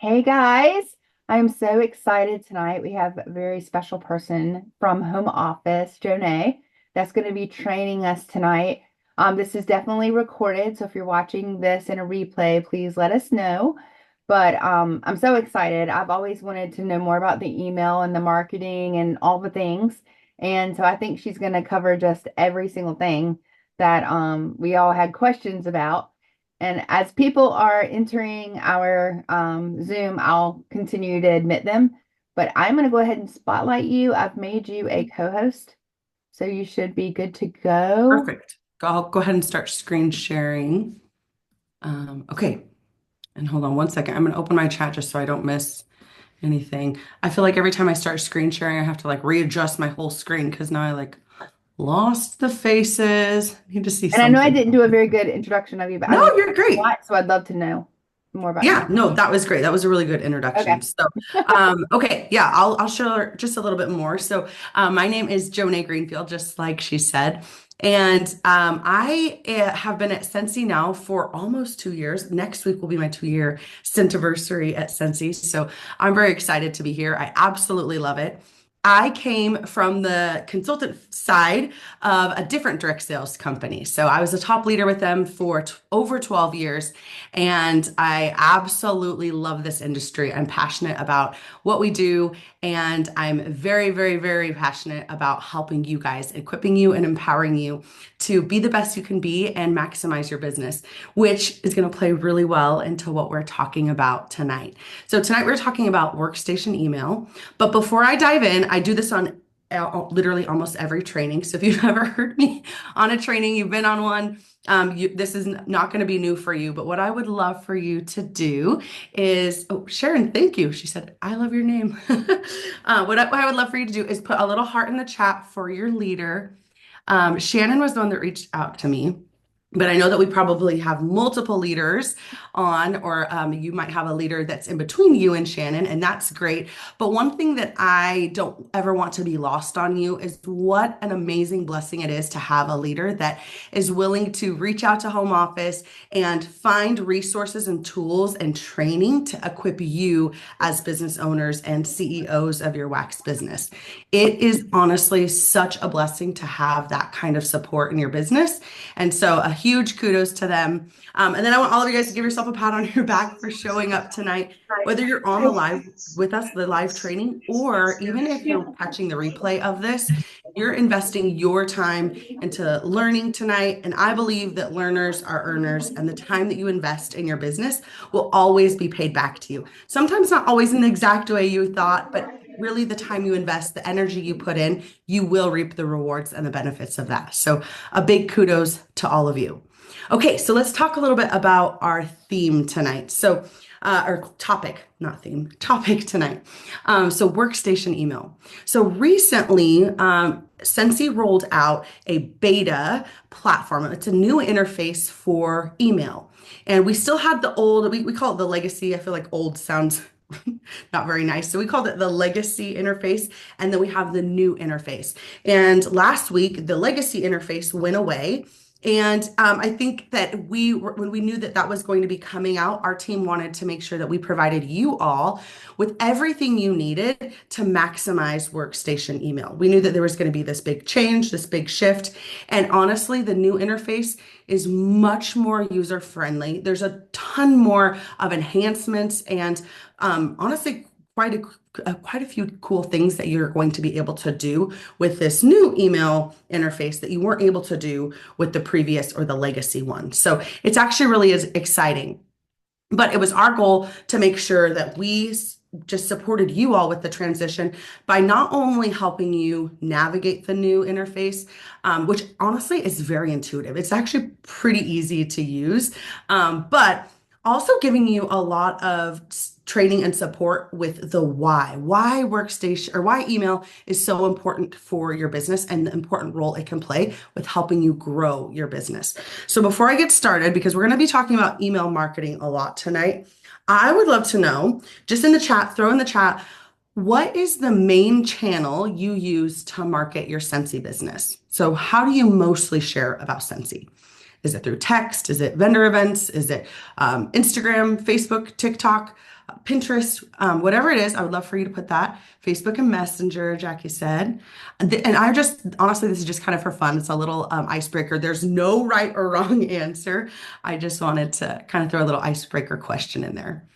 Hey guys, I'm so excited tonight. We have a very special person from home office, Jonay, that's going to be training us tonight. This is definitely recorded, so if you're watching this in a replay, please let us know. But I'm so excited. I've always wanted to know more about the email and the marketing and all the things. And so I think she's going to cover just every single thing that we all had questions about. And as people are entering our Zoom, I'll continue to admit them. But I'm going to go ahead and spotlight you. I've made you a co-host, so you should be good to go. Perfect. I'll go ahead and start screen sharing. Okay, and hold on one second. I'm going to open my chat just so I don't miss anything. I feel like every time I start screen sharing, I have to like readjust my whole screen because now I like lost the faces. I need to see And I know I something. didn't do a very good introduction of you, but I No, know you you're a great. lot, so I'd love to know more about you. Yeah, no, that was great. That was a really good introduction. Okay. Okay, yeah, I'll share just a little bit more. My name is Jonay Greenfield, just like she said, and I have been at Scentsy now for almost 2 years. Next week will be my 2 year Scentiversary at Scentsy, so I'm very excited to be here. I absolutely love it. I came from the consultant side of a different direct sales company. So I was a top leader with them for over 12 years. And I absolutely love this industry. I'm passionate about what we do. And I'm very, very, very passionate about helping you guys, equipping you and empowering you to be the best you can be and maximize your business, which is going to play really well into what we're talking about tonight. So tonight we're talking about workstation email. But before I dive in, I do this on literally almost every training. So if you've ever heard me on a training, you've been on one, this is not going to be new for you, but what I would love for you to do is, oh, Sharon, thank you. She said, I love your name. What I would love for you to do is put a little heart in the chat for your leader. Shannon was the one that reached out to me. But I know that we probably have multiple leaders on, or you might have a leader that's in between you and Shannon, and that's great. But one thing that I don't ever want to be lost on you is what an amazing blessing it is to have a leader that is willing to reach out to home office and find resources and tools and training to equip you as business owners and CEOs of your wax business. It is honestly such a blessing to have that kind of support in your business. And so a huge kudos to them. And then I want all of you guys to give yourself a pat on your back for showing up tonight, whether you're on the live with us, the live training, or even if you're catching the replay of this, you're investing your time into learning tonight. And I believe that learners are earners, and the time that you invest in your business will always be paid back to you. Sometimes not always in the exact way you thought, but really the time you invest, the energy you put in, you will reap the rewards and the benefits of that. So a big kudos to all of you. Okay, so let's talk a little bit about our theme tonight. Or topic, not theme, topic tonight. So workstation email. So recently, Scentsy rolled out a beta platform. It's a new interface for email. And we still had the old, we call it the legacy. I feel like old sounds not very nice. So we called it the legacy interface, and then we have the new interface. And last week, the legacy interface went away. And I think that when we knew that that was going to be coming out, our team wanted to make sure that we provided you all with everything you needed to maximize workstation email. We knew that there was going to be this big change, this big shift. And honestly, the new interface is much more user friendly. There's a ton more of enhancements and honestly, quite a few cool things that you're going to be able to do with this new email interface that you weren't able to do with the previous or the legacy one. So it's actually really is exciting. But it was our goal to make sure that we just supported you all with the transition by not only helping you navigate the new interface, which honestly is very intuitive. It's actually pretty easy to use, but also giving you a lot of training and support with the why workstation or why email is so important for your business and the important role it can play with helping you grow your business. So before I get started, because we're going to be talking about email marketing a lot tonight, I would love to know, just in the chat, throw in the chat, what is the main channel you use to market your Scentsy business? So how do you mostly share about Scentsy? Is it through text? Is it vendor events? Is it Instagram, Facebook, TikTok, Pinterest, whatever it is? I would love for you to put that. Facebook and Messenger, Jackie said. And I just, honestly, this is just kind of for fun. It's a little icebreaker. There's no right or wrong answer. I just wanted to kind of throw a little icebreaker question in there.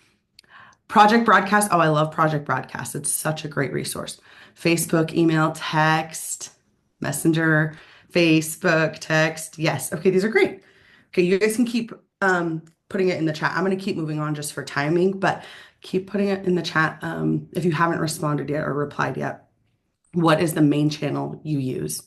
Project Broadcast. Oh, I love Project Broadcast. It's such a great resource. Facebook, email, text, Messenger, Facebook, text. Yes. Okay, these are great. Okay, you guys can keep putting it in the chat. I'm going to keep moving on just for timing, but keep putting it in the chat if you haven't responded yet or replied yet. What is the main channel you use?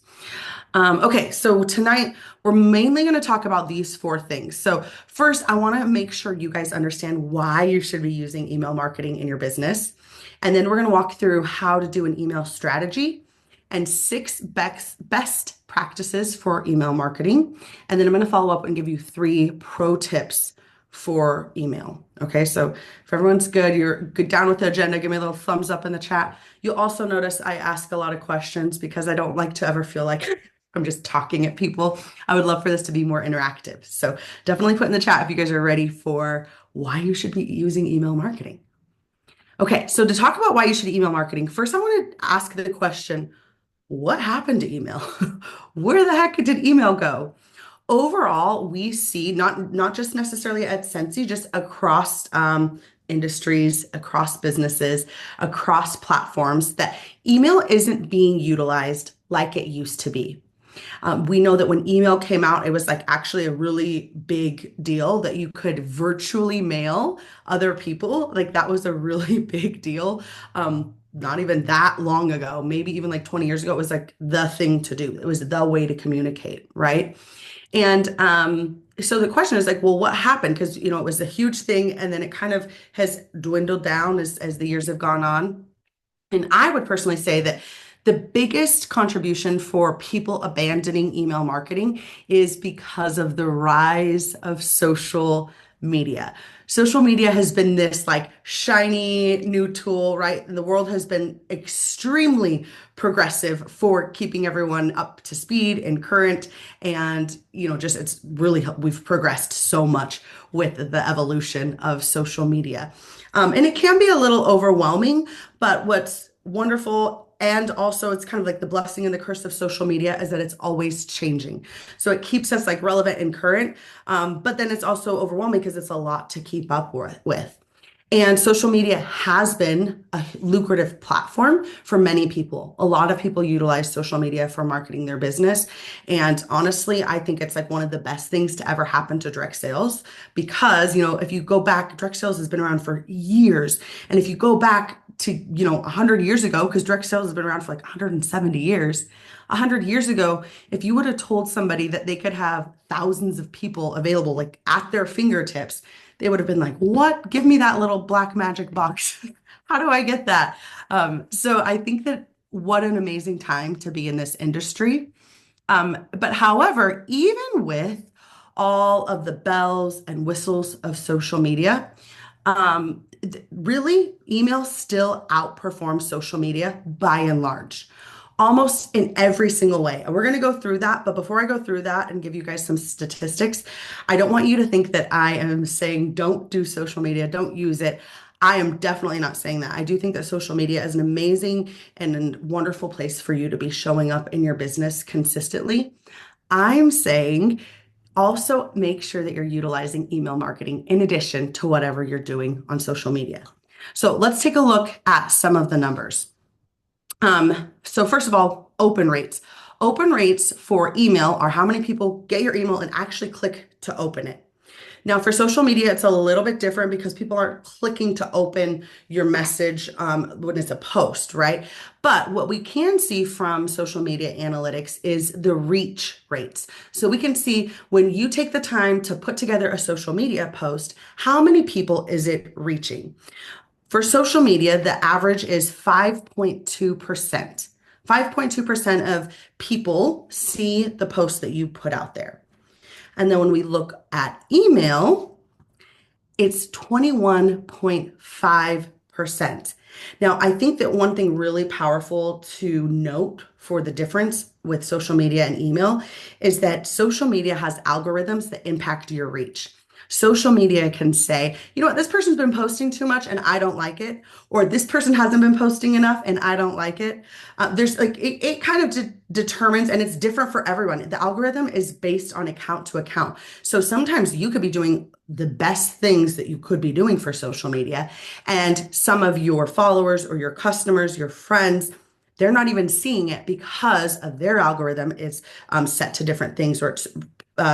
Okay, so tonight we're mainly going to talk about these four things. So, first, I want to make sure you guys understand why you should be using email marketing in your business. And then we're going to walk through how to do an email strategy and six best practices for email marketing. And then I'm going to follow up and give you 3 pro tips for email. Okay, so if everyone's good, you're good down with the agenda, give me a little thumbs up in the chat. You'll also notice I ask a lot of questions because I don't like to ever feel like I'm just talking at people. I would love for this to be more interactive. So definitely put in the chat if you guys are ready for why you should be using email marketing. Okay, so to talk about why you should email marketing, first I want to ask the question, what happened to email? Where the heck did email go? Overall, we see not just necessarily at Scentsy, just across industries, across businesses, across platforms, that email isn't being utilized like it used to be. We know that when email came out, it was like actually a really big deal that you could virtually mail other people. Like that was a really big deal. Not even that long ago, maybe even like 20 years ago, it was like the thing to do. It was the way to communicate, right? And so the question is like, well, what happened? Because it was a huge thing, and then it kind of has dwindled down as the years have gone on. And I would personally say that the biggest contribution for people abandoning email marketing is because of the rise of social media. Social media has been this like shiny new tool, right? The world has been extremely progressive for keeping everyone up to speed and current. And, just it's really, we've progressed so much with the evolution of social media. And it can be a little overwhelming, but what's wonderful, and also it's kind of like the blessing and the curse of social media, is that it's always changing. So it keeps us like relevant and current, but then it's also overwhelming because it's a lot to keep up with. And social media has been a lucrative platform for many people. A lot of people utilize social media for marketing their business. And honestly, I think it's like one of the best things to ever happen to direct sales because, if you go back, direct sales has been around for years. And if you go back to, 100 years ago, because direct sales has been around for like 170 years, 100 years ago, if you would have told somebody that they could have thousands of people available like at their fingertips, they would have been like, what? Give me that little black magic box. How do I get that? So I think that what an amazing time to be in this industry. But however, even with all of the bells and whistles of social media, really, email still outperforms social media by and large, almost in every single way. And we're going to go through that. But before I go through that and give you guys some statistics, I don't want you to think that I am saying don't do social media, don't use it. I am definitely not saying that. I do think that social media is an amazing and a wonderful place for you to be showing up in your business consistently. I'm saying also make sure that you're utilizing email marketing in addition to whatever you're doing on social media. So let's take a look at some of the numbers. So first of all, open rates. Open rates for email are how many people get your email and actually click to open it. Now, for social media, it's a little bit different because people aren't clicking to open your message when it's a post, right? But what we can see from social media analytics is the reach rates. So we can see when you take the time to put together a social media post, how many people is it reaching? For social media, the average is 5.2%. 5.2% of people see the post that you put out there. And then when we look at email, it's 21.5%. Now, I think that one thing really powerful to note for the difference with social media and email is that social media has algorithms that impact your reach. Social media can say, you know what, this person's been posting too much and I don't like it, or this person hasn't been posting enough and I don't like it. There's like it kind of determines, and it's different for everyone. The algorithm is based on account to account. So sometimes you could be doing the best things that you could be doing for social media, and some of your followers or your customers, your friends, they're not even seeing it because of their algorithm is set to different things, or it's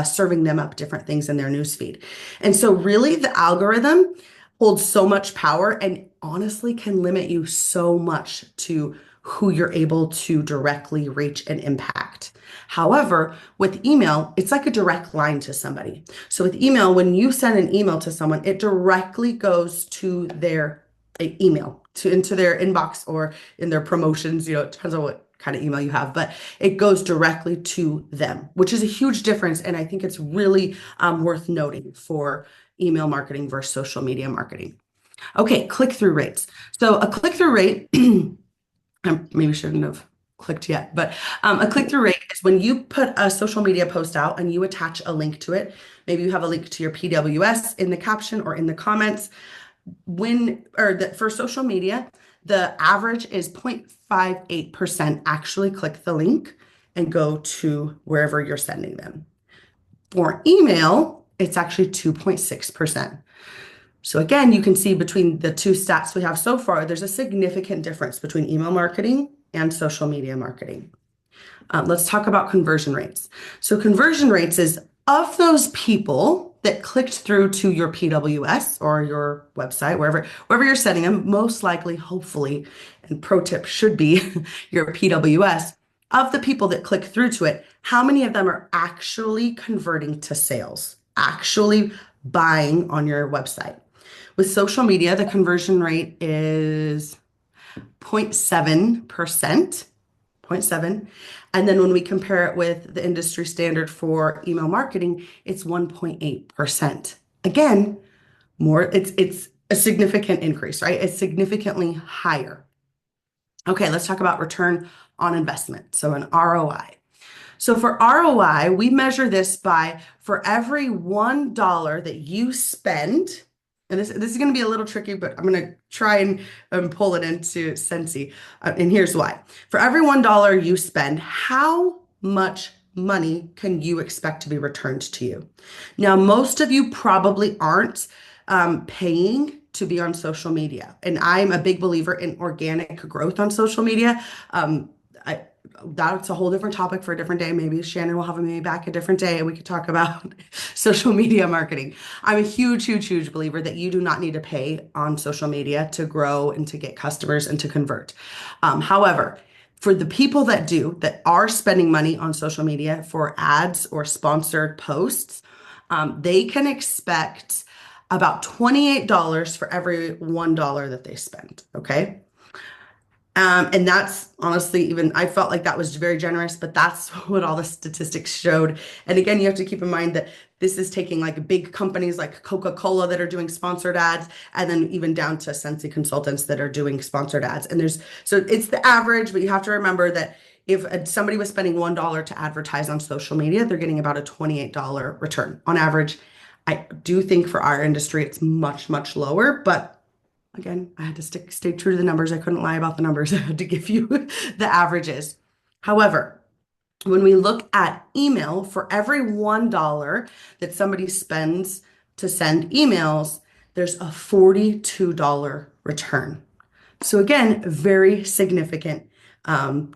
serving them up different things in their newsfeed. And so, really, the algorithm holds so much power and honestly can limit you so much to who you're able to directly reach and impact. However, with email, it's like a direct line to somebody. So with email, when you send an email to someone, it directly goes to their email, to into their inbox or in their promotions. It depends on what kind of email you have, but it goes directly to them, which is a huge difference. And I think it's really worth noting for email marketing versus social media marketing. Okay, click-through rates. So a click-through rate, I maybe shouldn't have clicked yet, but a click-through rate is when you put a social media post out and you attach a link to it. Maybe you have a link to your PWS in the caption or in the comments. For social media, the average is 0.58% actually click the link and go to wherever you're sending them. For email, it's actually 2.6%. So again, you can see between the two stats we have so far, there's a significant difference between email marketing and social media marketing. Let's talk about conversion rates. So conversion rates is of those people that clicked through to your PWS or your website, wherever you're sending them, most likely, hopefully, and pro tip should be your PWS. Of the people that click through to it, how many of them are actually converting to sales, actually buying on your website? With social media, the conversion rate is 0.7%, zero point 0.7. And then when we compare it with the industry standard for email marketing, it's 1.8%. Again, it's a significant increase, right? It's significantly higher. Okay, let's talk about return on investment. So an ROI. So for ROI, we measure this by for every $1 that you spend, and this is going to be a little tricky, but I'm going to try and pull it into Scentsy. And here's why. For every $1 you spend, how much money can you expect to be returned to you? Now, most of you probably aren't paying to be on social media. And I'm a big believer in organic growth on social media. That's a whole different topic for a different day. Maybe Shannon will have me back a different day and we could talk about social media marketing. I'm a huge, huge, huge believer that you do not need to pay on social media to grow and to get customers and to convert. However, for the people that are spending money on social media for ads or sponsored posts, they can expect about $28 for every $1 that they spend. Okay. And that's honestly, even I felt like that was very generous, but that's what all the statistics showed. And again, you have to keep in mind that this is taking like big companies like Coca-Cola that are doing sponsored ads, and then even down to Scentsy consultants that are doing sponsored ads. And so it's the average, but you have to remember that if somebody was spending $1 to advertise on social media, they're getting about a $28 return on average. I do think for our industry, it's much, much lower, but again, I had to stay true to the numbers. I couldn't lie about the numbers. I had to give you the averages. However, when we look at email, for every $1 that somebody spends to send emails, there's a $42 return. So again, very significant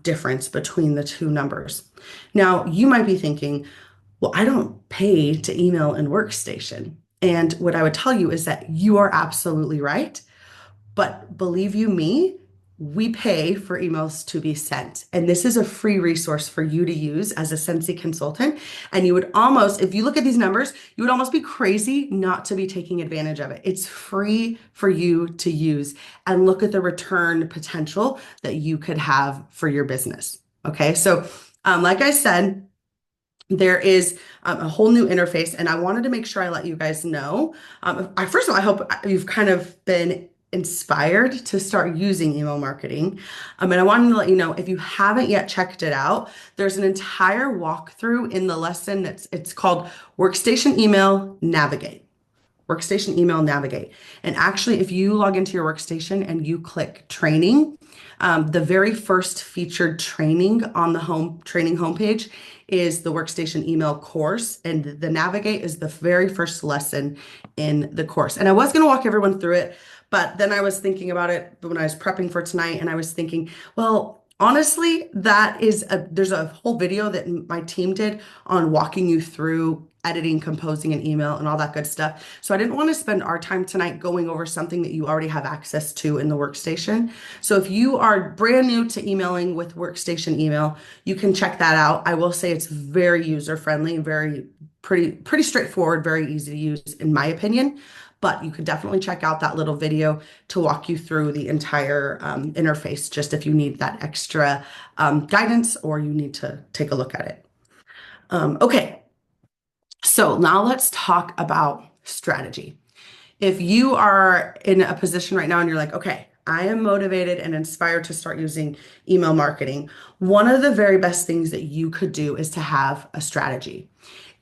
difference between the two numbers. Now, you might be thinking, well, I don't pay to email in Workstation. And what I would tell you is that you are absolutely right. But believe you me, we pay for emails to be sent. And this is a free resource for you to use as a Scentsy consultant. And you would almost, if you look at these numbers, you would almost be crazy not to be taking advantage of it. It's free for you to use, and look at the return potential that you could have for your business. Okay, so like I said, there is a whole new interface, and I wanted to make sure I let you guys know. First of all, I hope you've kind of been inspired to start using email marketing. And I wanted to let you know if you haven't yet checked it out, there's an entire walkthrough in the lesson it's called Workstation Email Navigate. Workstation Email Navigate. And actually, if you log into your workstation and you click training, the very first featured training on the home training homepage is the Workstation Email course, and the Navigate is the very first lesson in the course. And I was going to walk everyone through it, but then I was thinking about it when I was prepping for tonight, and I was thinking, well, honestly, there's a whole video that my team did on walking you through editing, composing an email and all that good stuff. So I didn't want to spend our time tonight going over something that you already have access to in the workstation. So if you are brand new to emailing with workstation email, you can check that out. I will say it's very user friendly and very pretty straightforward, very easy to use in my opinion. But you could definitely check out that little video to walk you through the entire interface, just if you need that extra guidance or you need to take a look at it. Okay, so now let's talk about strategy. If you are in a position right now and you're like, okay, I am motivated and inspired to start using email marketing, one of the very best things that you could do is to have a strategy.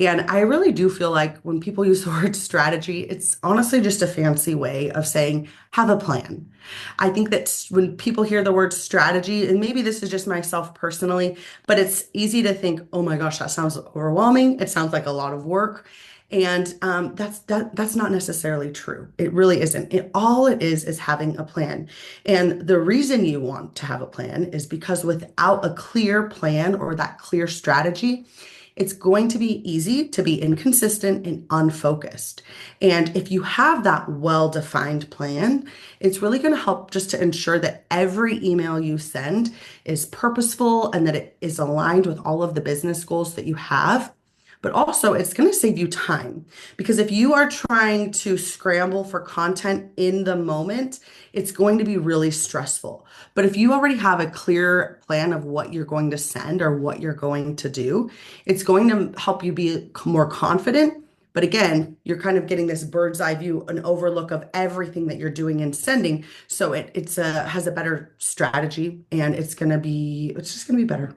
And I really do feel like when people use the word strategy, it's honestly just a fancy way of saying have a plan. I think that when people hear the word strategy, and maybe this is just myself personally, but it's easy to think, oh my gosh, that sounds overwhelming. It sounds like a lot of work. And that's not necessarily true. It really isn't. All it is having a plan. And the reason you want to have a plan is because without a clear plan or that clear strategy, it's going to be easy to be inconsistent and unfocused. And if you have that well-defined plan, it's really going to help just to ensure that every email you send is purposeful and that it is aligned with all of the business goals that you have. But also, it's going to save you time because if you are trying to scramble for content in the moment, it's going to be really stressful. But if you already have a clear plan of what you're going to send or what you're going to do, it's going to help you be more confident. But again, you're kind of getting this bird's eye view, an overlook of everything that you're doing and sending. So has a better strategy and it's just going to be better.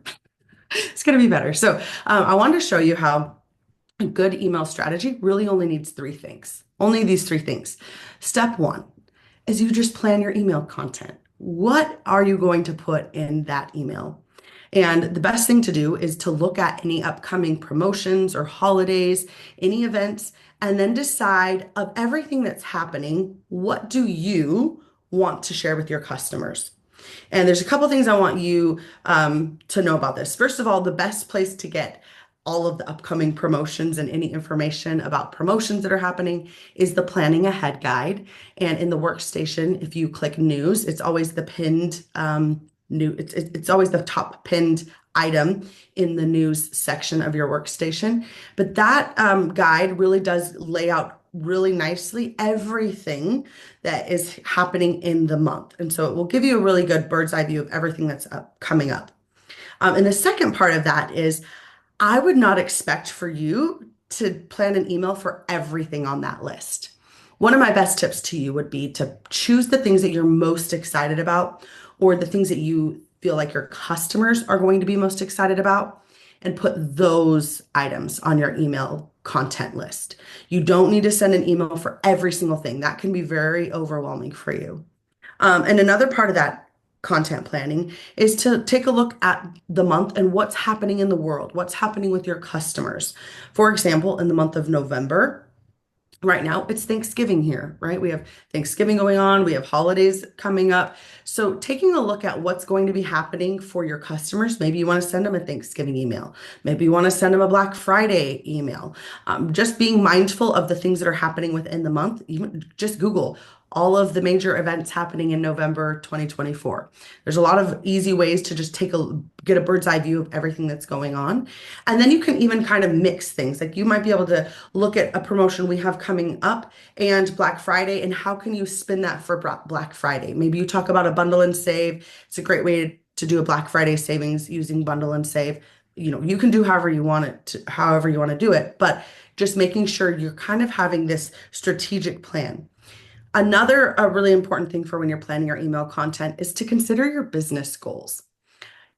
It's going to be better. So I wanted to show you how a good email strategy really only needs three things. Only these three things. Step one is you just plan your email content. What are you going to put in that email? And the best thing to do is to look at any upcoming promotions or holidays, any events, and then decide of everything that's happening, what do you want to share with your customers? And there's a couple things I want you to know about this. First of all, the best place to get all of the upcoming promotions and any information about promotions that are happening is the Planning Ahead Guide. And in the workstation, if you click news, it's always the pinned it's always the top pinned item in the news section of your workstation. But that guide really does lay out really nicely everything that is happening in the month. And so it will give you a really good bird's eye view of everything that's coming up. And the second part of that is I would not expect for you to plan an email for everything on that list. One of my best tips to you would be to choose the things that you're most excited about or the things that you feel like your customers are going to be most excited about and put those items on your email content list. You don't need to send an email for every single thing. That can be very overwhelming for you. And another part of that content planning is to take a look at the month and what's happening in the world, what's happening with your customers. For example, in the month of November, right now, it's Thanksgiving here, right? We have Thanksgiving going on. We have holidays coming up. So taking a look at what's going to be happening for your customers. Maybe you want to send them a Thanksgiving email. Maybe you want to send them a Black Friday email. Just being mindful of the things that are happening within the month. Even just Google all of the major events happening in November 2024. There's a lot of easy ways to just get a bird's eye view of everything that's going on. And then you can even kind of mix things. Like you might be able to look at a promotion we have coming up and Black Friday, and how can you spin that for Black Friday? Maybe you talk about a bundle and save. It's a great way to do a Black Friday savings using bundle and save. You can do however you want to do it, but just making sure you're kind of having this strategic plan. Another a really important thing for when you're planning your email content is to consider your business goals.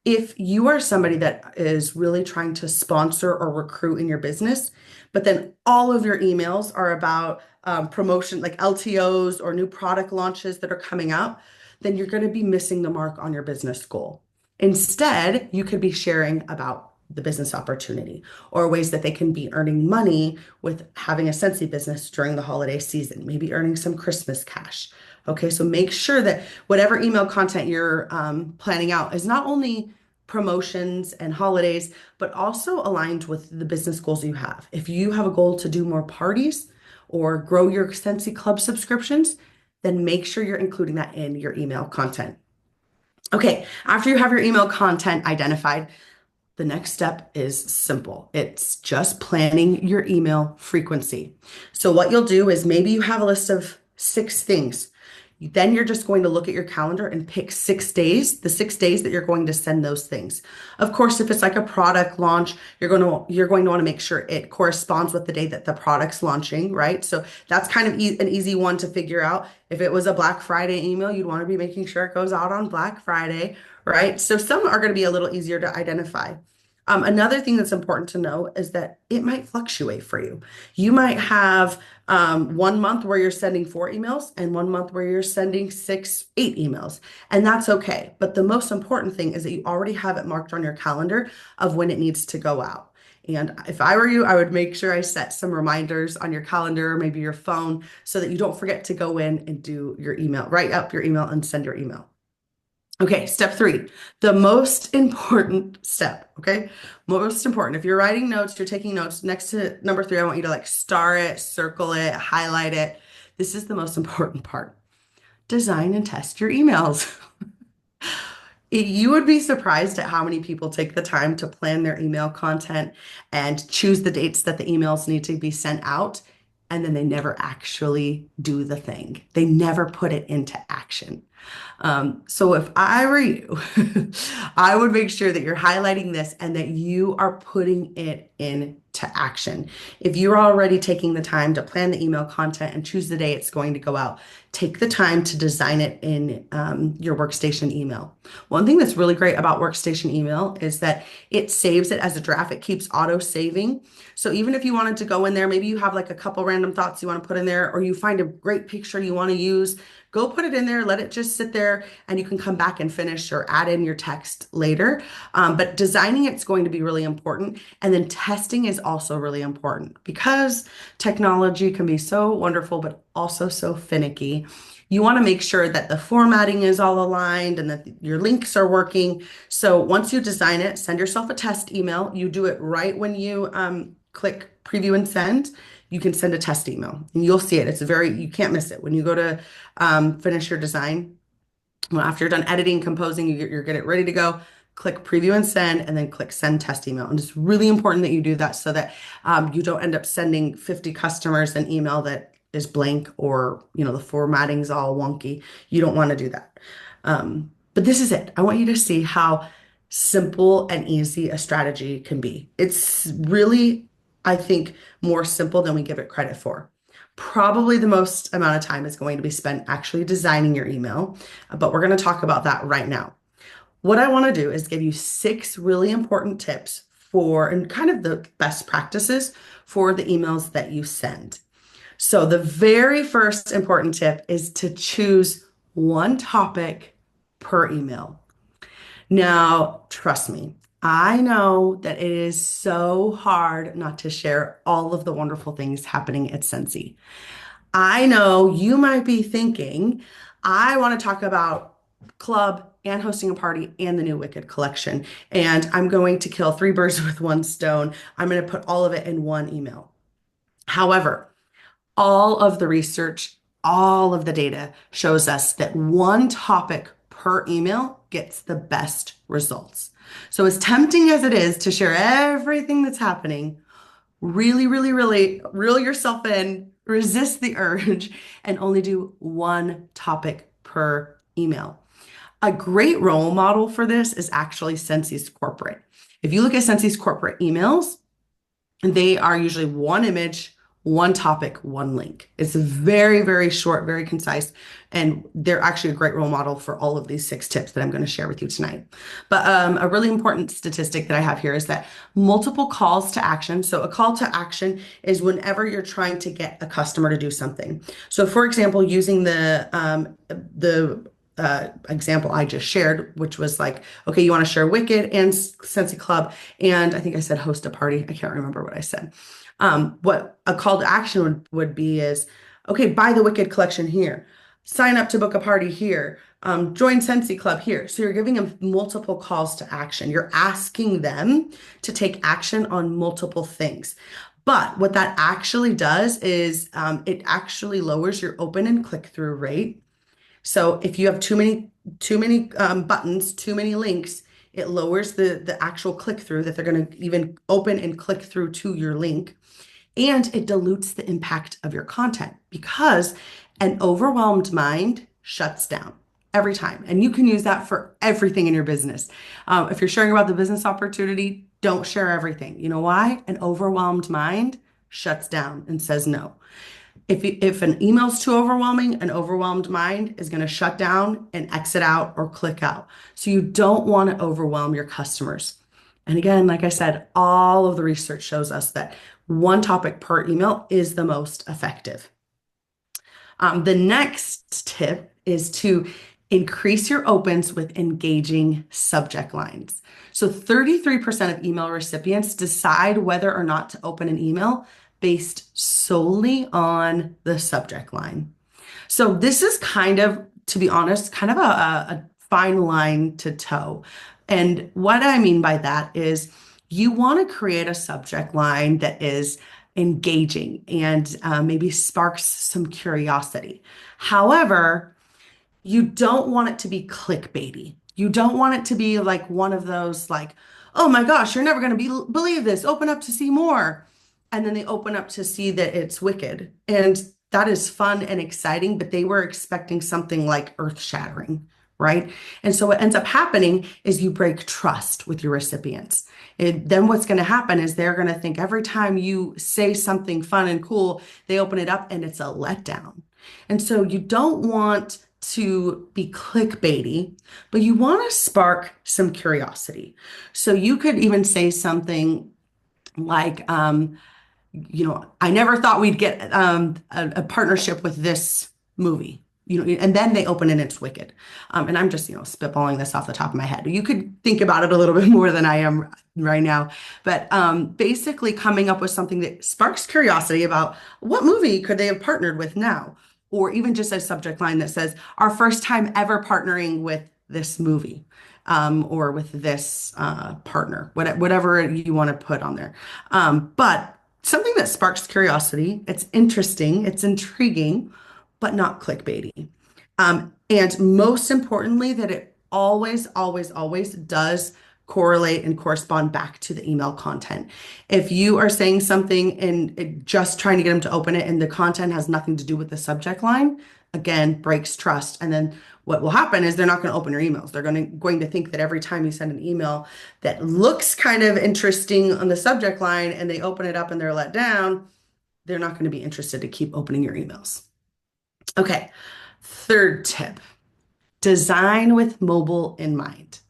If you are somebody that is really trying to sponsor or recruit in your business, but then all of your emails are about promotion, like LTOs or new product launches that are coming up, then you're going to be missing the mark on your business goal. Instead, you could be sharing about the business opportunity or ways that they can be earning money with having a Scentsy business during the holiday season, maybe earning some Christmas cash. Okay, so make sure that whatever email content you're planning out is not only promotions and holidays, but also aligned with the business goals you have. If you have a goal to do more parties or grow your Scentsy Club subscriptions, then make sure you're including that in your email content. Okay, after you have your email content identified, the next step is simple. It's just planning your email frequency. So, what you'll do is maybe you have a list of 6 things. Then you're just going to look at your calendar and pick 6 days, the 6 days that you're going to send those things. Of course, if it's like a product launch, you're going to want to make sure it corresponds with the day that the product's launching, right? So that's kind of an easy one to figure out. If it was a Black Friday email, you'd want to be making sure it goes out on Black Friday, right? So some are going to be a little easier to identify. Another thing that's important to know is that it might fluctuate for you. You might have one month where you're sending 4 emails and one month where you're sending 6, 8 emails, and that's okay. But the most important thing is that you already have it marked on your calendar of when it needs to go out. And if I were you, I would make sure I set some reminders on your calendar, maybe your phone, so that you don't forget to go in and do your email, write up your email and send your email. Okay, step 3, the most important step. Okay, most important. If you're writing notes, you're taking notes, next to number 3, I want you to like star it, circle it, highlight it. This is the most important part. Design and test your emails. You would be surprised at how many people take the time to plan their email content and choose the dates that the emails need to be sent out, and then they never actually do the thing. They never put it into action. So if I were you, I would make sure that you're highlighting this and that you are putting it into action. If you're already taking the time to plan the email content and choose the day it's going to go out, take the time to design it in your workstation email. One thing that's really great about workstation email is that it saves it as a draft. It keeps auto saving. So even if you wanted to go in there, maybe you have like a couple random thoughts you want to put in there, or you find a great picture you want to use, go put it in there, let it just sit there, and you can come back and finish or add in your text later. But designing it's going to be really important. And then testing is also really important because technology can be so wonderful, but also so finicky. You want to make sure that the formatting is all aligned and that your links are working. So once you design it, send yourself a test email. You do it right when you click preview and send. You can send a test email and you'll see it. You can't miss it. When you go to finish your design, well, after you're done editing, composing, you're get it ready to go. Click preview and send, and then click send test email. And it's really important that you do that so that you don't end up sending 50 customers an email that is blank or the formatting's all wonky. You don't want to do that. But this is it. I want you to see how simple and easy a strategy can be. It's really, I think, more simple than we give it credit for. Probably the most amount of time is going to be spent actually designing your email, but we're going to talk about that right now. What I want to do is give you 6 really important tips for and kind of the best practices for the emails that you send. So the very first important tip is to choose one topic per email. Now, trust me, I know that it is so hard not to share all of the wonderful things happening at Scentsy. I know you might be thinking, I want to talk about club and hosting a party and the new Wicked collection, and I'm going to kill 3 birds with one stone. I'm going to put all of it in one email. However, all of the research, all of the data shows us that one topic per email gets the best results. So as tempting as it is to share everything that's happening, really, really, really reel yourself in, resist the urge, and only do one topic per email. A great role model for this is actually Scentsy's corporate. If you look at Scentsy's corporate emails, they are usually one image, one topic, one link. It's very, very short, very concise, and they're actually a great role model for all of these 6 tips that I'm going to share with you tonight. But a really important statistic that I have here is that multiple calls to action. So a call to action is whenever you're trying to get a customer to do something. So for example, using the example I just shared, which was like, okay, you want to share Wicked and Scentsy Club, and I think I said host a party. I can't remember what I said. What a call to action would be is, okay, buy the Wicked collection here, sign up to book a party here, join Scentsy Club here. So you're giving them multiple calls to action. You're asking them to take action on multiple things. But what that actually does is it actually lowers your open and click through rate. So if you have too many buttons, too many links, it lowers the actual click through that they're going to even open and click through to your link. And it dilutes the impact of your content because an overwhelmed mind shuts down every time. And you can use that for everything in your business. If you're sharing about the business opportunity, don't share everything. You know why? An overwhelmed mind shuts down and says no. If an email's too overwhelming, an overwhelmed mind is going to shut down and exit out or click out. So you don't want to overwhelm your customers. And again, like I said, all of the research shows us that one topic per email is the most effective. The next tip is to increase your opens with engaging subject lines. So 33% of email recipients decide whether or not to open an email based solely on the subject line. So this is kind of, to be honest, kind of a fine line to toe. And what I mean by that is you want to create a subject line that is engaging and maybe sparks some curiosity. However, you don't want it to be clickbaity. You don't want it to be like one of those like, oh my gosh, you're never going to believe this. Open up to see more. And then they open up to see that it's Wicked. And that is fun and exciting, but they were expecting something like earth-shattering, right? And so what ends up happening is you break trust with your recipients. Then what's going to happen is they're going to think every time you say something fun and cool, they open it up and it's a letdown. And so you don't want to be clickbaity, but you want to spark some curiosity. So you could even say something like, I never thought we'd get a partnership with this movie. And then they open and it's Wicked. And I'm just, spitballing this off the top of my head. You could think about it a little bit more than I am right now. But basically coming up with something that sparks curiosity about what movie could they have partnered with now? Or even just a subject line that says, our first time ever partnering with this movie. Or with this partner, whatever you want to put on there. But something that sparks curiosity, it's interesting, it's intriguing, but not clickbaity. And most importantly, that it always, always, always does correlate and correspond back to the email content. If you are saying something and just trying to get them to open it and the content has nothing to do with the subject line, again, breaks trust. And then what will happen is they're not going to open your emails. They're going to think that every time you send an email that looks kind of interesting on the subject line and they open it up and they're let down, they're not going to be interested to keep opening your emails. Okay, third tip, design with mobile in mind.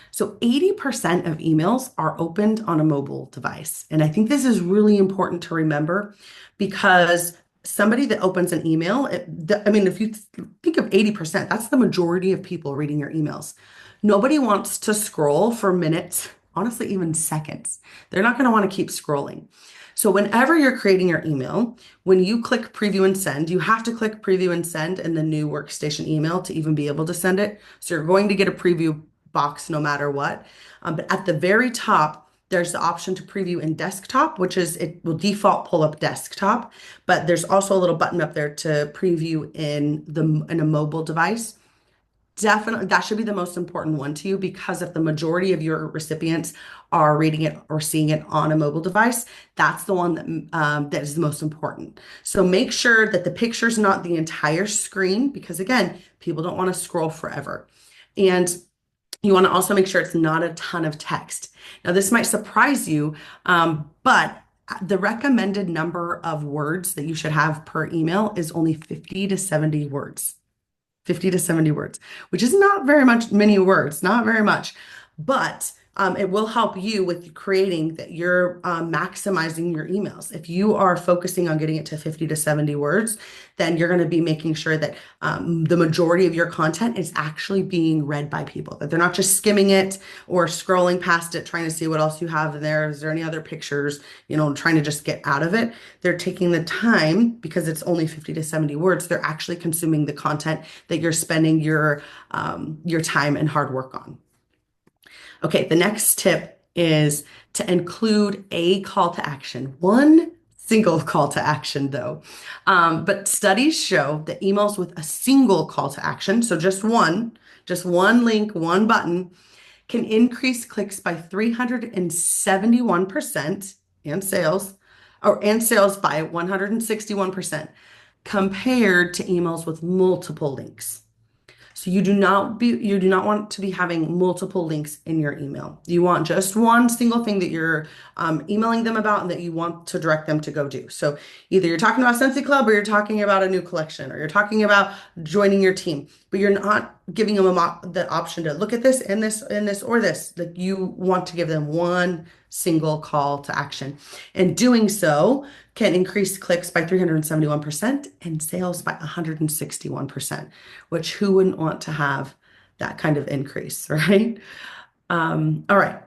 So 80% of emails are opened on a mobile device. And I think this is really important to remember because somebody that opens an email, if you think of 80%, that's the majority of people reading your emails. Nobody wants to scroll for minutes, honestly, even seconds. They're not going to want to keep scrolling. So whenever you're creating your email, when you click preview and send, you have to click preview and send in the new workstation email to even be able to send it. So you're going to get a preview box no matter what. But at the very top, there's the option to preview in desktop, which is it will default pull up desktop, but there's also a little button up there to preview in a mobile device. Definitely, that should be the most important one to you because if the majority of your recipients are reading it or seeing it on a mobile device, that's the one that is the most important. So make sure that the picture is not the entire screen because again, people don't want to scroll forever. And you want to also make sure it's not a ton of text. Now, this might surprise you, but the recommended number of words that you should have per email is only 50 to 70 words. 50 to 70 words, which is not very much, many words, not very much, but it will help you with creating that you're maximizing your emails. If you are focusing on getting it to 50 to 70 words, then you're going to be making sure that the majority of your content is actually being read by people, that they're not just skimming it or scrolling past it, trying to see what else you have in there. Is there any other pictures, trying to just get out of it? They're taking the time because it's only 50 to 70 words. They're actually consuming the content that you're spending your time and hard work on. Okay, the next tip is to include a call to action, one single call to action though. But studies show that emails with a single call to action, so just one link, one button, can increase clicks by 371% and sales by 161% compared to emails with multiple links. So you do not want to be having multiple links in your email. You want just one single thing that you're emailing them about and that you want to direct them to go do. So either you're talking about Scentsy Club or you're talking about a new collection or you're talking about joining your team, but you're not giving them the option to look at this and this and this or this. Like you want to give them one single call to action. And doing so can increase clicks by 371% and sales by 161%, which who wouldn't want to have that kind of increase, right? All right.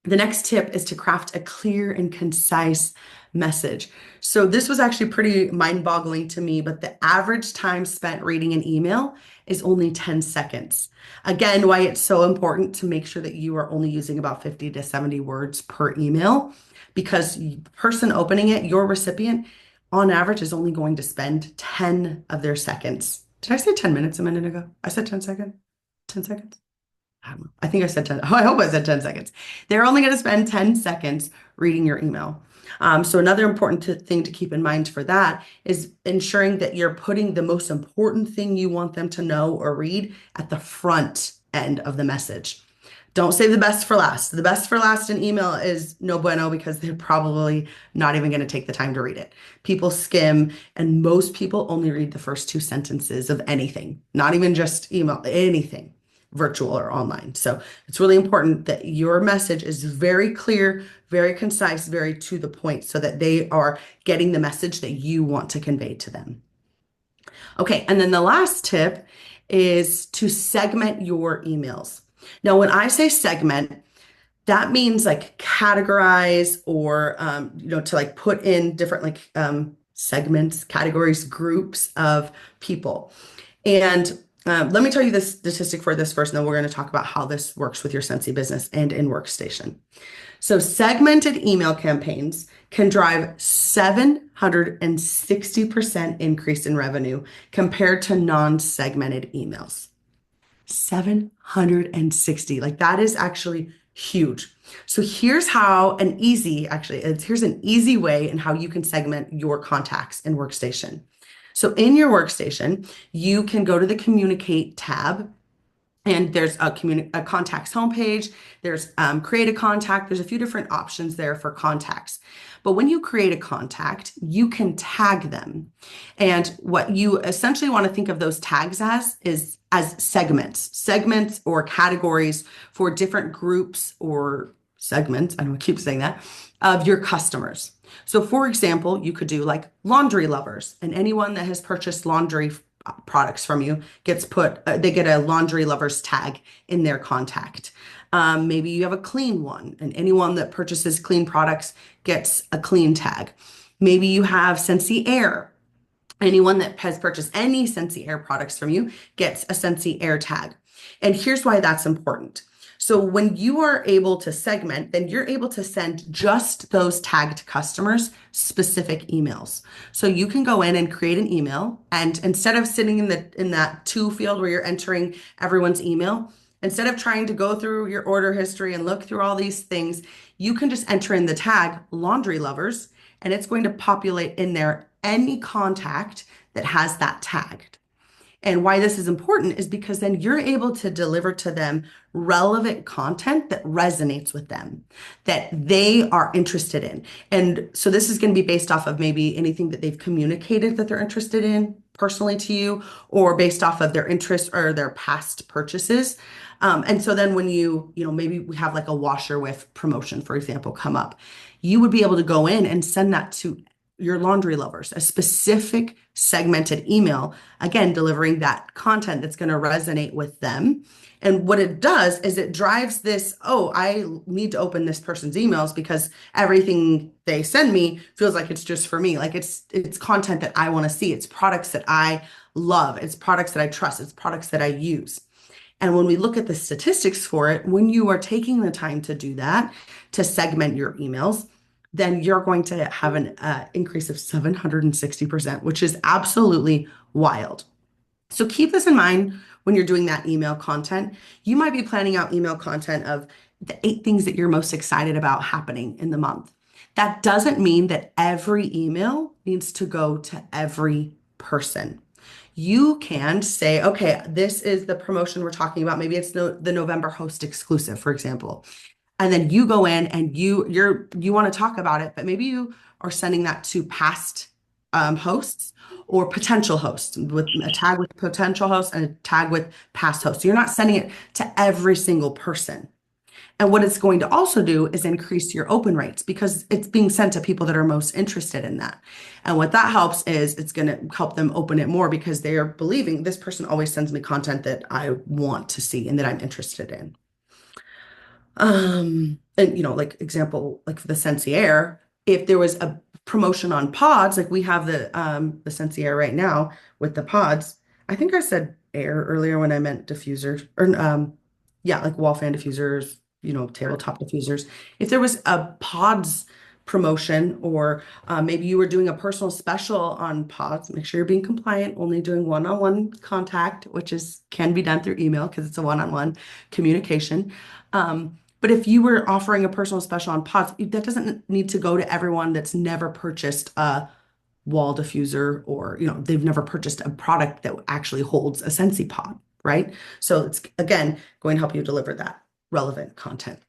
The next tip is to craft a clear and concise message. So this was actually pretty mind-boggling to me, but the average time spent reading an email is only 10 seconds. Again, why it's so important to make sure that you are only using about 50 to 70 words per email, because the person opening it, your recipient, on average is only going to spend 10 of their seconds. Did I say 10 minutes a minute ago? I said 10 seconds. 10 seconds. I don't know. I think I said 10. Oh, I hope I said 10 seconds. They're only going to spend 10 seconds reading your email. So another important thing to keep in mind for that is ensuring that you're putting the most important thing you want them to know or read at the front end of the message. Don't save the best for last. The best for last in email is no bueno because they're probably not even going to take the time to read it. People skim, and most people only read the first two sentences of anything, not even just email, anything, virtual or online. So it's really important that your message is very clear, very concise, very to the point so that they are getting the message that you want to convey to them. Okay, and then the last tip is to segment your emails. Now, when I say segment, that means like categorize or to like put in different segments, categories, groups of people. And let me tell you this statistic for this first, and then we're going to talk about how this works with your Scentsy business and in Workstation. So segmented email campaigns can drive 760% increase in revenue compared to non-segmented emails. 760. Like that is actually huge. So here's an easy way in how you can segment your contacts in Workstation. So in your Workstation, you can go to the Communicate tab, and there's a contacts homepage. There's create a contact. There's a few different options there for contacts. But when you create a contact, you can tag them. And what you essentially want to think of those tags as segments or categories for different groups or segments, I don't keep saying that, of your customers. So for example, you could do like laundry lovers, and anyone that has purchased laundry products from you they get a laundry lovers tag in their contact. Maybe you have a clean one, and anyone that purchases clean products gets a clean tag. Maybe you have Scentsy Air. Anyone that has purchased any Scentsy Air products from you gets a Scentsy Air tag. And here's why that's important. So when you are able to segment, then you're able to send just those tagged customers specific emails. So you can go in and create an email, and instead of sitting in that to field where you're entering everyone's email, instead of trying to go through your order history and look through all these things, you can just enter in the tag laundry lovers, and it's going to populate in there any contact that has that tagged. And why this is important is because then you're able to deliver to them relevant content that resonates with them, that they are interested in. And so this is going to be based off of maybe anything that they've communicated that they're interested in personally to you, or based off of their interests or their past purchases. And so then when maybe we have like a washer with promotion, for example, come up, you would be able to go in and send that to your laundry lovers, a specific segmented email, again, delivering that content that's going to resonate with them. And what it does is it drives this, oh, I need to open this person's emails because everything they send me feels like it's just for me. Like it's content that I want to see. It's products that I love. It's products that I trust. It's products that I use. And when we look at the statistics for it, when you are taking the time to do that, to segment your emails, then you're going to have an increase of 760%, which is absolutely wild. So keep this in mind when you're doing that email content. You might be planning out email content of the 8 things that you're most excited about happening in the month. That doesn't mean that every email needs to go to every person. You can say, okay, this is the promotion we're talking about. Maybe it's the November host exclusive, for example. And then you go in and you want to talk about it, but maybe you are sending that to past hosts or potential hosts with a tag with potential hosts and a tag with past hosts. So you're not sending it to every single person. And what it's going to also do is increase your open rates because it's being sent to people that are most interested in that. And what that helps is it's going to help them open it more because they are believing this person always sends me content that I want to see and that I'm interested in. And like example, like for the Scentsy Air, if there was a promotion on pods, like we have the Scentsy Air right now with the pods. I think I said air earlier when I meant diffusers or yeah, like wall fan diffusers, tabletop diffusers. If there was a pods promotion or maybe you were doing a personal special on pods, make sure you're being compliant, only doing one-on-one contact, which is can be done through email because it's a one-on-one communication. But if you were offering a personal special on pods, that doesn't need to go to everyone that's never purchased a wall diffuser or, they've never purchased a product that actually holds a Scentsy pod, right? So it's, again, going to help you deliver that relevant content.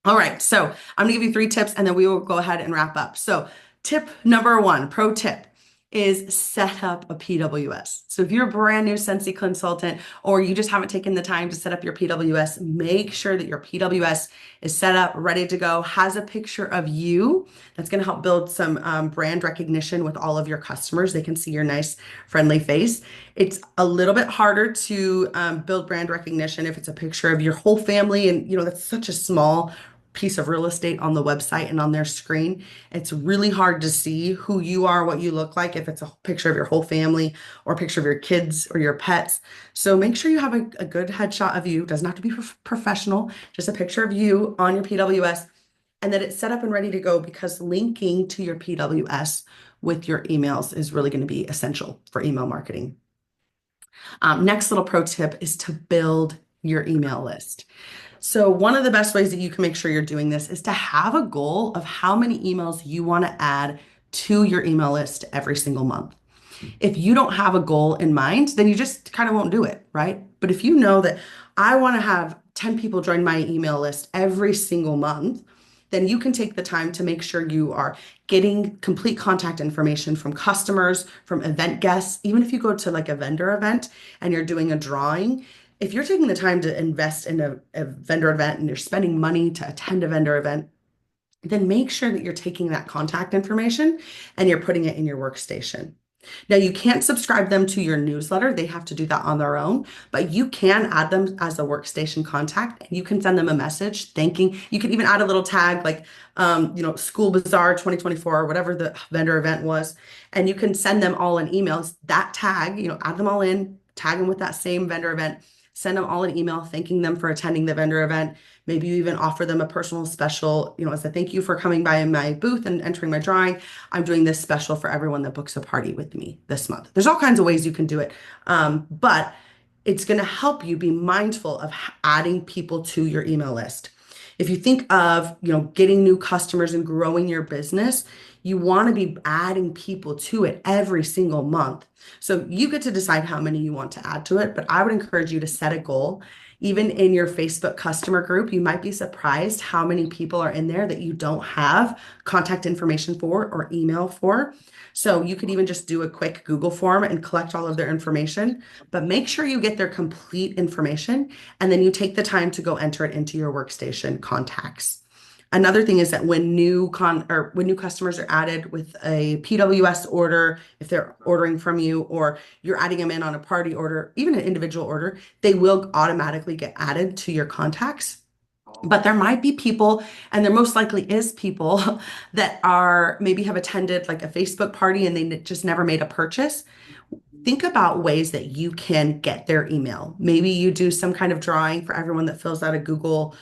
All right, so I'm gonna give you 3 tips and then we will go ahead and wrap up. So tip number 1, pro tip, is set up a PWS. So if you're a brand new Scentsy consultant or you just haven't taken the time to set up your PWS, make sure that your PWS is set up, ready to go, has a picture of you. That's gonna help build some brand recognition with all of your customers. They can see your nice, friendly face. It's a little bit harder to build brand recognition if it's a picture of your whole family, and that's such a small piece of real estate on the website and on their screen. It's really hard to see who you are, what you look like, if it's a picture of your whole family or a picture of your kids or your pets. So make sure you have a good headshot of you. It doesn't have to be professional, just a picture of you on your PWS, and that it's set up and ready to go, because linking to your PWS with your emails is really going to be essential for email marketing. Next little pro tip is to build your email list. So one of the best ways that you can make sure you're doing this is to have a goal of how many emails you want to add to your email list every single month. If you don't have a goal in mind, then you just kind of won't do it, right? But if you know that I want to have 10 people join my email list every single month, then you can take the time to make sure you are getting complete contact information from customers, from event guests. Even if you go to like a vendor event and you're doing a drawing, if you're taking the time to invest in a vendor event and you're spending money to attend a vendor event, then make sure that you're taking that contact information and you're putting it in your workstation. Now, you can't subscribe them to your newsletter. They have to do that on their own, but you can add them as a workstation contact and you can send them a message thanking. You can even add a little tag like, School Bazaar 2024 or whatever the vendor event was. And you can send them all in emails. That tag, add them all in, tag them with that same vendor event, send them all an email thanking them for attending the vendor event. Maybe you even offer them a personal special, as a thank you for coming by in my booth and entering my drawing. I'm doing this special for everyone that books a party with me this month. There's all kinds of ways you can do it. But it's going to help you be mindful of adding people to your email list. If you think of, getting new customers and growing your business, You want to be adding people to it every single month. So you get to decide how many you want to add to it, but I would encourage you to set a goal. Even in your Facebook customer group, you might be surprised how many people are in there that you don't have contact information for or email for. So you could even just do a quick Google form and collect all of their information, but make sure you get their complete information and then you take the time to go enter it into your workstation contacts. Another thing is that when new customers are added with a PWS order, if they're ordering from you or you're adding them in on a party order, even an individual order, they will automatically get added to your contacts. But there might be people, and there most likely is people that are maybe have attended like a Facebook party and they just never made a purchase. Think about ways that you can get their email. Maybe you do some kind of drawing for everyone that fills out a Google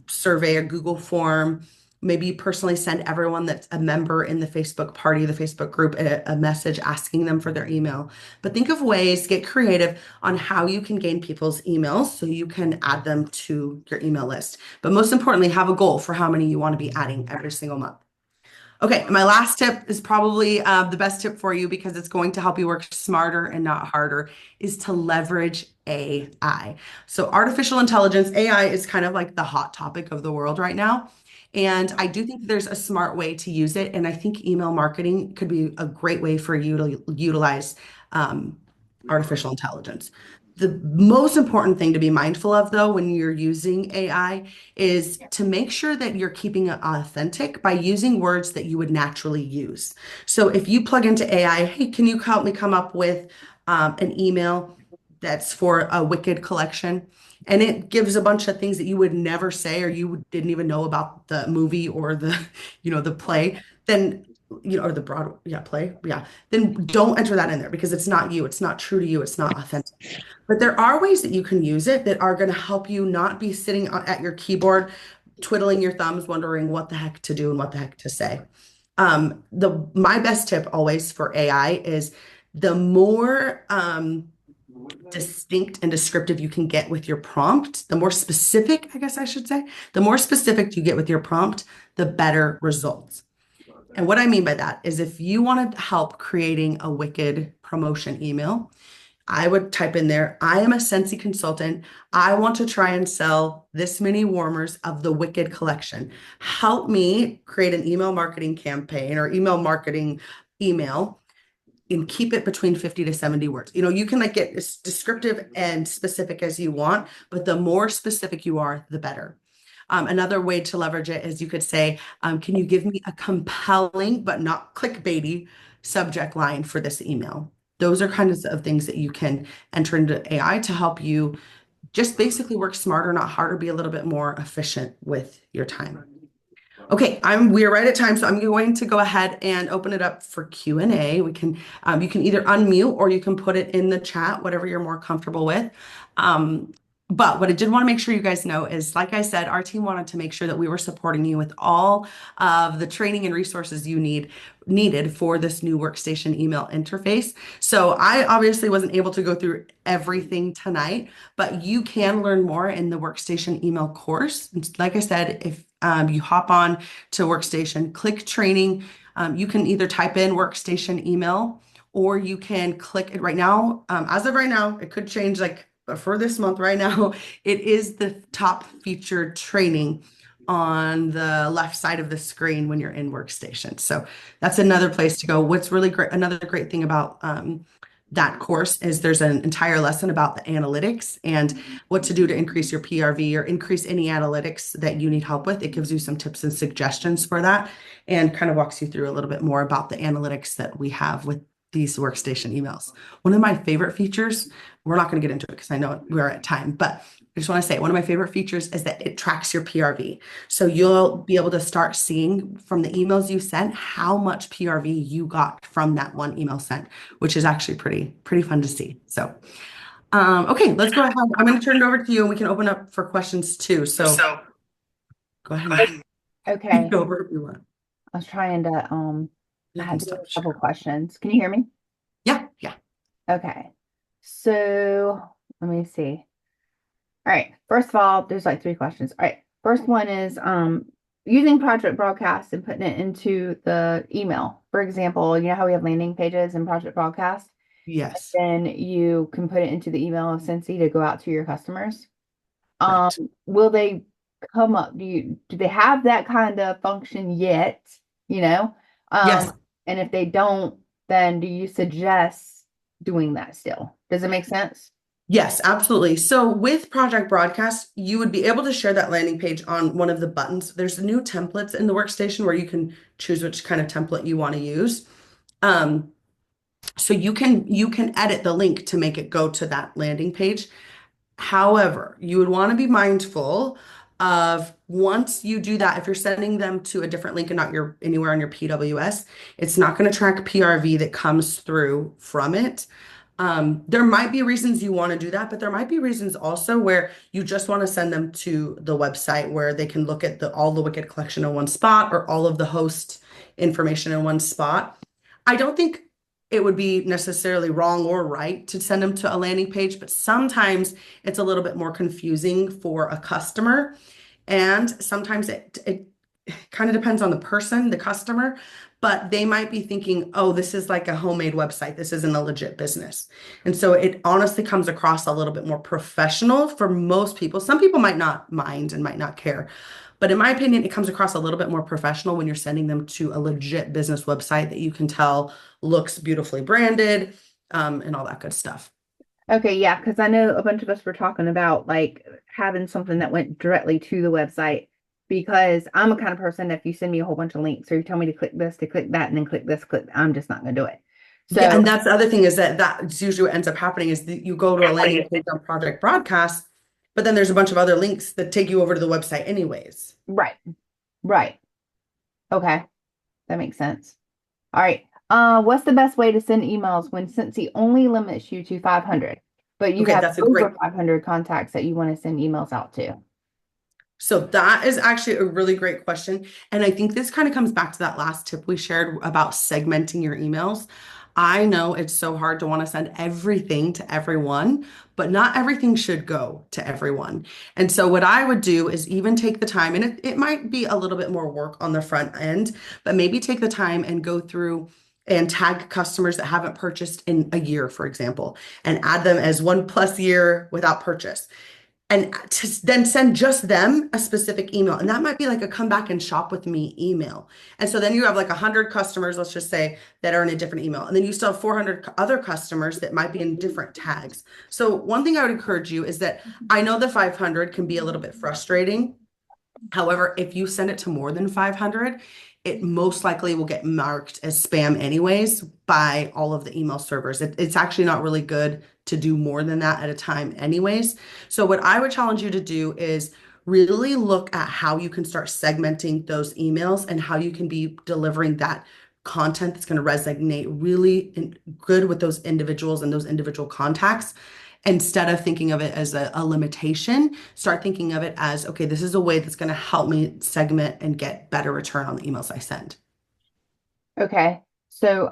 survey, a Google form. Maybe you personally send everyone that's a member in the Facebook party, the Facebook group, a message asking them for their email. But think of ways, get creative on how you can gain people's emails so you can add them to your email list. But most importantly, have a goal for how many you want to be adding every single month. Okay, my last tip is probably the best tip for you because it's going to help you work smarter and not harder, is to leverage AI. So artificial intelligence, AI is kind of like the hot topic of the world right now. And I do think there's a smart way to use it. And I think email marketing could be a great way for you to utilize um, artificial intelligence. The most important thing to be mindful of, though, when you're using AI is to make sure that you're keeping it authentic by using words that you would naturally use. So if you plug into AI, hey, can you help me come up with an email that's for a Wicked collection? And it gives a bunch of things that you would never say or you didn't even know about the movie or the, the play, then, or the broad, yeah, play, yeah, then don't enter that in there because it's not you. It's not true to you. It's not authentic. But there are ways that you can use it that are going to help you not be sitting at your keyboard, twiddling your thumbs, wondering what the heck to do and what the heck to say. The my best tip always for AI is the more distinct and descriptive you can get with your prompt, the more specific, I guess I should say, the more specific you get with your prompt, the better results. And what I mean by that is if you want to help creating a Wicked promotion email, I would type in there, I am a Scentsy consultant. I want to try and sell this many warmers of the Wicked collection. Help me create an email marketing campaign or email marketing email and keep it between 50 to 70 words. You can like get as descriptive and specific as you want, but the more specific you are, the better. Another way to leverage it is you could say, can you give me a compelling but not clickbaity subject line for this email? Those are kinds of things that you can enter into AI to help you just basically work smarter, not harder, be a little bit more efficient with your time. Okay, we're right at time, so I'm going to go ahead and open it up for Q&A. You can either unmute or you can put it in the chat, whatever you're more comfortable with. But what I did want to make sure you guys know is, like I said, our team wanted to make sure that we were supporting you with all of the training and resources you needed for this new workstation email interface. So I obviously wasn't able to go through everything tonight, but you can learn more in the workstation email course. Like I said, if you hop on to workstation, click training, you can either type in workstation email or you can click it right now. As of right now, it could change but for this month right now, it is the top featured training on the left side of the screen when you're in workstation. So that's another place to go. What's really great, another great thing about that course is there's an entire lesson about the analytics and what to do to increase your PRV or increase any analytics that you need help with. It gives you some tips and suggestions for that and kind of walks you through a little bit more about the analytics that we have with these workstation emails. One of my favorite features, we're not going to get into it because I know we're at time, but I just want to say one of my favorite features is that it tracks your PRV. So you'll be able to start seeing from the emails you sent how much PRV you got from that one email sent, which is actually pretty fun to see. So, okay, let's go ahead. I'm going to turn it over to you and we can open up for questions too. So go ahead and Okay. take over if you want. I was trying to I You can had to do stop a couple sharing. questions. Can you hear me? Yeah, yeah. Okay. So let me see. All right. First of all, there's like three questions. All right. First one is using Project Broadcast and putting it into the email. For example, you know how we have landing pages in Project Broadcast? Yes, Then you can put it into the email of Scentsy to go out to your customers. Um, correct. will they come up? Do they have that kind of function yet? You know? Yes. And if they don't, then do you suggest doing that still? Does it make sense? Yes, absolutely. So with Project Broadcast, you would be able to share that landing page on one of the buttons. There's new templates in the workstation where you can choose which kind of template you want to use. Um, so you can edit the link to make it go to that landing page. However, you would want to be mindful of once you do that, if you're sending them to a different link and not your anywhere on your PWS, it's not going to track PRV that comes through from it. There might be reasons you want to do that, but there might be reasons also where you just want to send them to the website where they can look at the all the Wicked collection in one spot or all of the host information in one spot. I don't think it would be necessarily wrong or right to send them to a landing page, but sometimes it's a little bit more confusing for a customer. And sometimes it kind of depends on the person, the customer, but they might be thinking, oh, this is like a homemade website. This isn't a legit business. And so it honestly comes across a little bit more professional for most people. Some people might not mind and might not care. But in my opinion, it comes across a little bit more professional when you're sending them to a legit business website that you can tell looks beautifully branded, and all that good stuff. Okay, yeah, because I know a bunch of us were talking about like having something that went directly to the website because I'm a kind of person that if you send me a whole bunch of links or you tell me to click this, to click that, and then click this, click, I'm just not gonna do it. Yeah, So, and that's the other thing is that that's usually what ends up happening is that you go to a landing page on Project Broadcast, but then there's a bunch of other links that take you over to the website anyways. right, right. Okay, that makes sense. All right. What's the best way to send emails when Cincy only limits you to 500, but you Okay, have that's a great. over 500 contacts that you want to send emails out to? So that is actually a really great question. And I think this kind of comes back to that last tip we shared about segmenting your emails. I know it's so hard to want to send everything to everyone, but not everything should go to everyone. And so what I would do is even take the time, and it might be a little bit more work on the front end, but maybe take the time and go through and tag customers that haven't purchased in a year, for example, and add them as 1+ year without purchase and to then send just them a specific email. And that might be like a come back and shop with me email. And so then you have like 100 customers, let's just say, that are in a different email. And then you still have 400 other customers that might be in different tags. So one thing I would encourage you is that I know the 500 can be a little bit frustrating. However, if you send it to more than 500, it most likely will get marked as spam anyways by all of the email servers. It's actually not really good to do more than that at a time anyways. So what I would challenge you to do is really look at how you can start segmenting those emails and how you can be delivering that content that's going to resonate good with those individuals and those individual contacts. Instead of thinking of it as a limitation, start thinking of it as, okay, this is a way that's going to help me segment and get better return on the emails I send. Okay. So,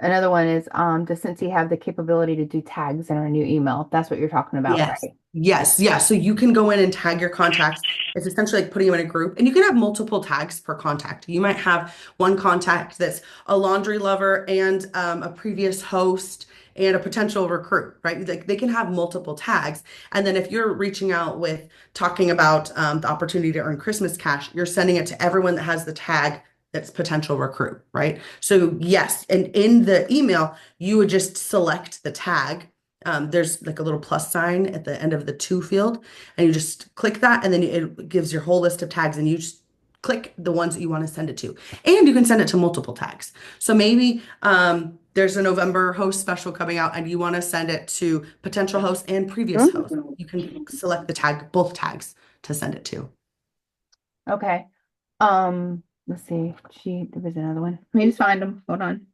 another one is, does Cincy have the capability to do tags in our new email? That's what you're talking about, Yes. right? Yes. Yeah. So you can go in and tag your contacts. It's essentially like putting them in a group, and you can have multiple tags per contact. You might have one contact that's a laundry lover and a previous host and a potential recruit, right? Like they can have multiple tags. And then if you're reaching out with talking about the opportunity to earn Christmas cash, you're sending it to everyone that has the tag that's potential recruit, right? So yes, and in the email, you would just select the tag. There's like a little plus sign at the end of the to field, and you just click that, and then it gives your whole list of tags, and you just click the ones that you want to send it to. And you can send it to multiple tags. So maybe there's a November host special coming out, and you want to send it to potential hosts and previous hosts. Mhm. You can select the tag, both tags to send it to. Okay. Let's see. There was another one. Let me just find them. Hold on.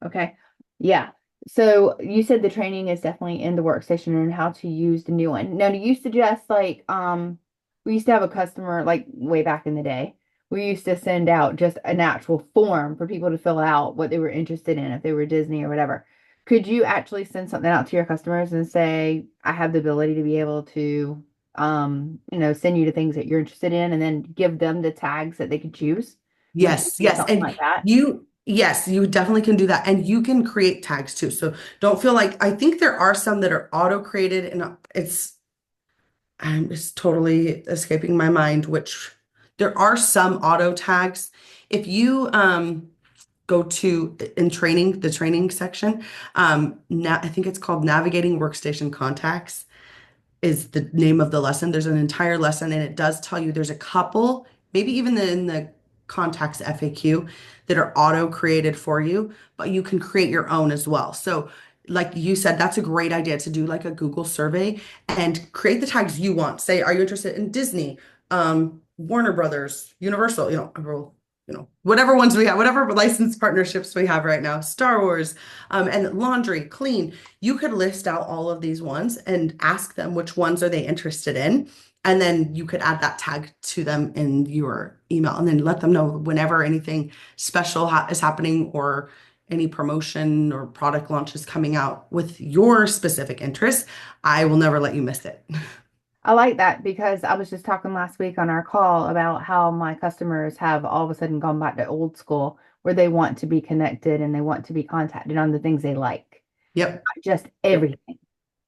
Okay. Yeah. So you said the training is definitely in the workstation and how to use the new one. Now, do you suggest like we used to have a customer like way back in the day. We used to send out just an actual form for people to fill out what they were interested in, if they were Disney or whatever. Could you actually send something out to your customers and say, I have the ability to be able to send you to things that you're interested in and then give them the tags that they could choose. Would you Yes, do yes. something And like that? yes, you definitely can do that. And you can create tags too. So don't feel like, I think there are some that are auto created and it's totally escaping my mind, which there are some auto tags. If you go to in training, the training section, now I think it's called Navigating Workstation Contacts is the name of the lesson. There's an entire lesson, and it does tell you there's a couple, maybe even in the contacts FAQ, that are auto created for you, but you can create your own as well. So, like you said, that's a great idea to do like a Google survey and create the tags you want. Say, are you interested in Disney, Warner Brothers, Universal, whatever ones we have, whatever licensed partnerships we have right now, Star Wars, and laundry, clean. You could list out all of these ones and ask them which ones are they interested in. And then you could add that tag to them in your email and then let them know whenever anything special is happening or any promotion or product launch is coming out with your specific interest. I will never let you miss it. I like that because I was just talking last week on our call about how my customers have all of a sudden gone back to old school where they want to be connected and they want to be contacted on the things they like, Yep. not just Yep. everything,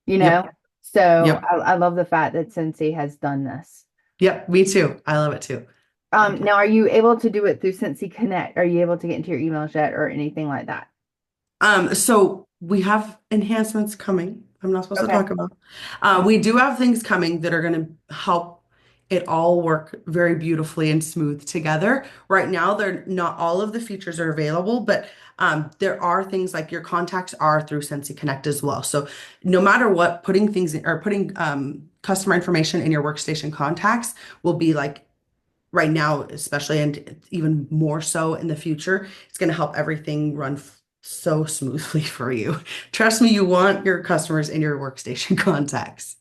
you know? Yep. So Yep. I love the fact that Scentsy has done this. Yep. Me too. I love it too. I do. Now, are you able to do it through Scentsy Connect? Are you able to get into your emails yet or anything like that? So we have enhancements coming. I'm not supposed to Okay. talk about. We do have things coming that are going to help it all work very beautifully and smooth together. Right now, they're not all of the features are available, but there are things like your contacts are through Sensei Connect as well. So no matter what, putting things in, or putting customer information in your workstation contacts will be like right now, especially, and even more so in the future, it's going to help everything run so smoothly for you. Trust me, you want your customers in your workstation contacts.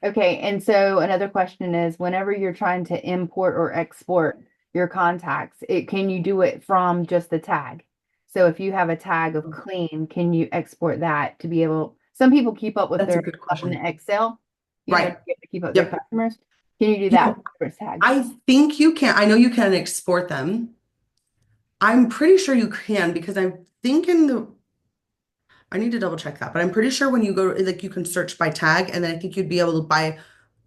Okay, and so another question is whenever you're trying to import or export your contacts, can you do it from just the tag? So if you have a tag of clean, can you export that to be able, some people keep up with That's a their good stuff in the question. Excel, to Right. be able to keep up with their Yep. customers. Can you do You that know, with different tags? I think you can. I know you can export them. I'm pretty sure you can because I'm thinking I need to double check that, but I'm pretty sure when you go, like you can search by tag, and then I think you'd be able to buy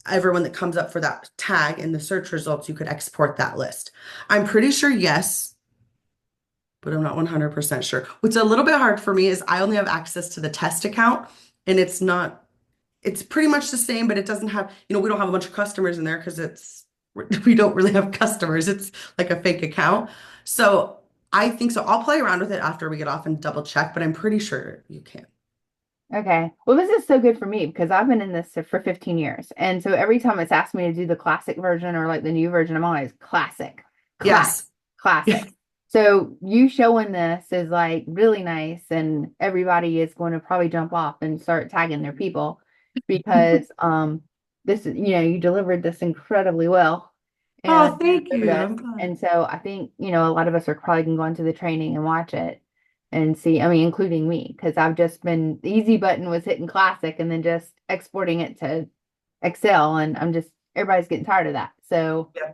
everyone that comes up for that tag in the search results, you could export that list. I'm pretty sure yes, but I'm not 100% sure. What's a little bit hard for me is I only have access to the test account and it's pretty much the same, but it doesn't have, we don't have a bunch of customers in there because we don't really have customers. It's like a fake account. So I think so. I'll play around with it after we get off and double check, but I'm pretty sure you can. Okay. Well, this is so good for me because I've been in this for 15 years. And so every time it's asked me to do the classic version or like the new version, I'm always classic, classic, Yes. Yeah. classic. So you showing this is like really nice and everybody is going to probably jump off and start tagging their people because this is, you delivered this incredibly well and Oh, thank showed you. us. I'm glad. And so I think, a lot of us are probably going to go into the training and watch it and see, I mean, including me, because I've just been, the easy button was hitting classic and then just exporting it to Excel. And everybody's getting tired of that. So Yeah.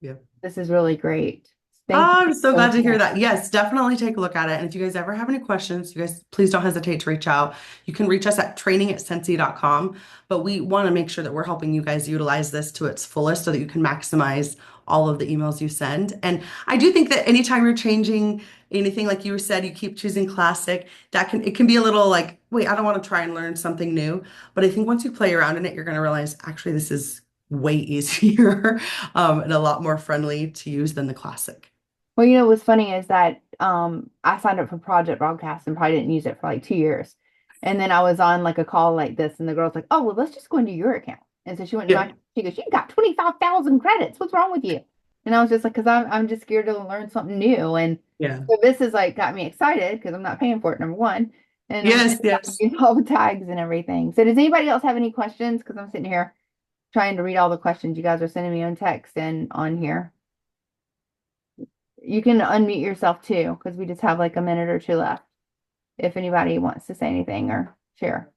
Yeah. this is really great. Thank Oh, you I'm so so glad to hear much. that. Yes, definitely take a look at it. And if you guys ever have any questions, you guys please don't hesitate to reach out. You can reach us at training@scentsy.com. But we want to make sure that we're helping you guys utilize this to its fullest so that you can maximize all of the emails you send. And I do think that anytime you're changing anything, like you said, you keep choosing classic, it can be a little like, wait, I don't want to try and learn something new. But I think once you play around in it, you're going to realize actually this is way easier and a lot more friendly to use than the classic. Well, what's funny is that I signed up for Project Broadcast and probably didn't use it for like 2 years. And then I was on like a call like this, and the girl's like, "Oh, well, let's just go into your account." And so she went to Yeah. my, she goes, "You got 25,000 credits. What's wrong with you?" And I was just like, "Because I'm just scared to learn something new." And Yeah. so this is like got me excited because I'm not paying for it, number one. And number two, Yes, I can yes. use all the tags and everything. So does anybody else have any questions? Because I'm sitting here trying to read all the questions you guys are sending me on text and on here. You can unmute yourself too, because we just have like a minute or two left. If anybody wants to say anything or share.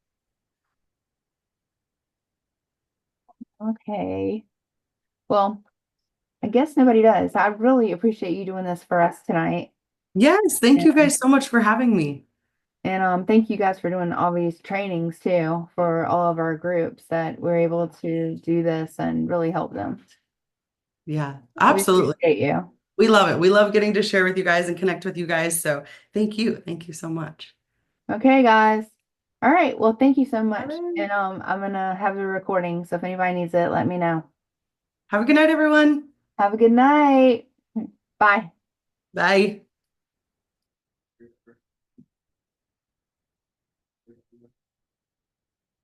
Okay. Well, I guess nobody does. I really appreciate you doing this for us tonight. Yes, thank you And guys so much for having me. thank you guys for doing all these trainings too for all of our groups that we're able to do this and really help them. Yeah, We absolutely. appreciate you. We love it. We love getting to share with you guys and connect with you guys. So thank you. Thank you so much. Okay, guys. All right. Well, thank you so All much. right. And I'm gonna have the recording, so if anybody needs it, let me know. Have a good night, everyone. Have a good night. Bye. Bye.